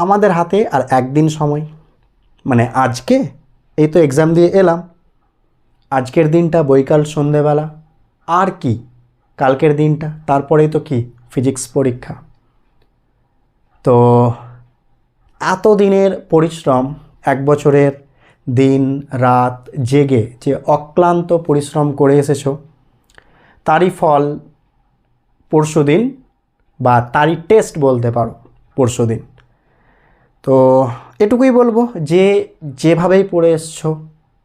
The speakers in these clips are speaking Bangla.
আমাদের হাতে আর একদিন সময়, মানে আজকে এই তো এক্সাম দিয়ে এলাম, আজকের দিনটা বৈকাল সন্ধেবেলা, আর কি কালকের দিনটা, তারপরেই তো কি ফিজিক্স পরীক্ষা। তো এত দিনের পরিশ্রম, এক বছরের দিন রাত জেগে যে অক্লান্ত পরিশ্রম করে এসেছো, তারই ফল পরশুদিন, বা তারই টেস্ট বলতে পারো পরশুদিন। তো এটুকুই বলবো যে যেভাবেই পড়ে এসছো,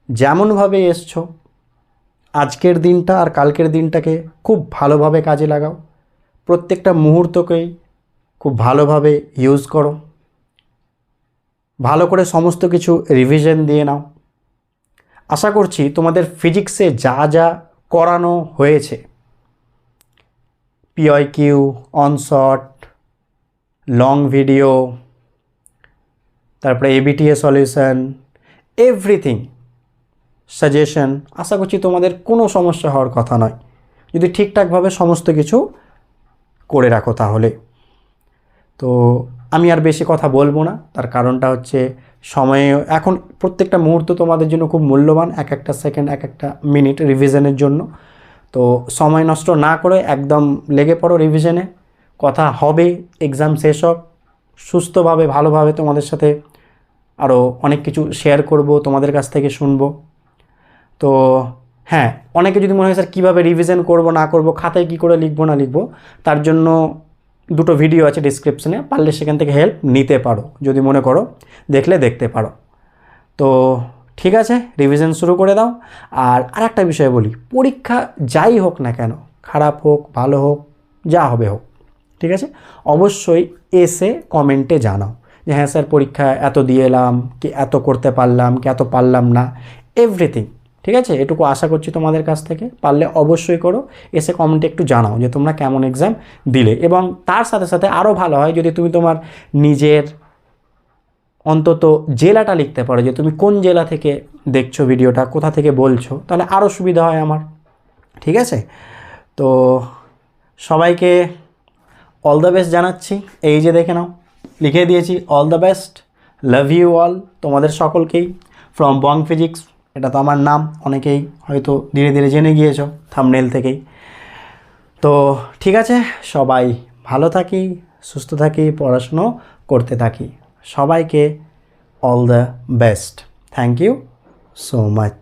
যেমনভাবে এসছো, আজকের দিনটা আর কালকের দিনটাকে খুব ভালোভাবে কাজে লাগাও, প্রত্যেকটা মুহূর্তকেই খুব ভালোভাবে ইউজ করো, ভালো করে সমস্ত কিছু রিভিশন দিয়ে নাও। আশা করছি তোমাদের ফিজিক্সে যা যা করানো হয়েছে, পিওয়াইকিউ, অনশট, লং ভিডিও, তারপরে এবিটিএ সলিউশন, এভরিথিং, সাজেশন, আশা করছি তোমাদের কোনো সমস্যা হওয়ার কথা নয় যদি ঠিকঠাকভাবে সমস্ত কিছু করে রাখো তাহলে। তো আমি আর বেশি কথা বলবো না, তার কারণটা হচ্ছে সময়ে এখন প্রত্যেকটা মুহূর্ত তোমাদের জন্য খুব মূল্যবান, এক একটা সেকেন্ড, এক একটা মিনিট রিভিশনের জন্য। তো সময় নষ্ট না করে একদম লেগে পড়ো রিভিশনে। কথা হবে, এক্সাম শেষ হোক, সুস্থভাবে ভালোভাবে তোমাদের সাথে আরও অনেক কিছু শেয়ার করব, তোমাদের কাছ থেকে শুনবো। তো হ্যাঁ, অনেকে যদি মনে হয় স্যার কীভাবে রিভিশন করব না করব, খাতায় কী করে লিখবো না লিখবো, তার জন্য দুটো ভিডিও আছে ডিসক্রিপশনে, পারলে সেখান থেকে হেল্প নিতে পারো, যদি মনে করো দেখলে দেখতে পারো। তো ঠিক আছে, রিভিশন শুরু করে দাও। আর আরেকটা বিষয় বলি, পরীক্ষা যাই হোক না কেন, খারাপ হোক ভালো হোক, যা হবে হোক, ঠিক আছে, অবশ্যই এসে কমেন্টে জানাও যে হ্যাঁ স্যার পরীক্ষা এত দিয়ে এলাম, কি এত করতে পারলাম, কি এত পারলাম না, এভরিথিং, ঠিক আছে। এটুকু আশা করছি তোমাদের কাছ থেকে, পারলে অবশ্যই করো, এসে কমেন্টে একটু জানাও যে তোমরা কেমন এক্সাম দিলে। এবং তার সাথে সাথে আরও ভালো হয় যদি তুমি তোমার নিজের অন্তত জেলাটা লিখতে পারো, যে তুমি কোন জেলা থেকে দেখছো ভিডিওটা, কোথা থেকে বলছো, তাহলে আরও সুবিধা হয় আমার, ঠিক আছে। তো সবাইকে অল দ্য বেস্ট জানাচ্ছি। এই যে দেখে নাও, লিখে দিয়েছি all the best, love you all, তোমাদের সকলকেই, ফ্রম বং ফিজিক্স। এটা তো আমার নাম, অনেকেই হয়তো ধীরে ধীরে জেনে গিয়েছো থাম্বনেল থেকেই। তো ঠিক আছে, সবাই ভালো থাকি, সুস্থ থাকি, পড়াশুনো করতে থাকি। সবাইকে all the best. Thank you so much.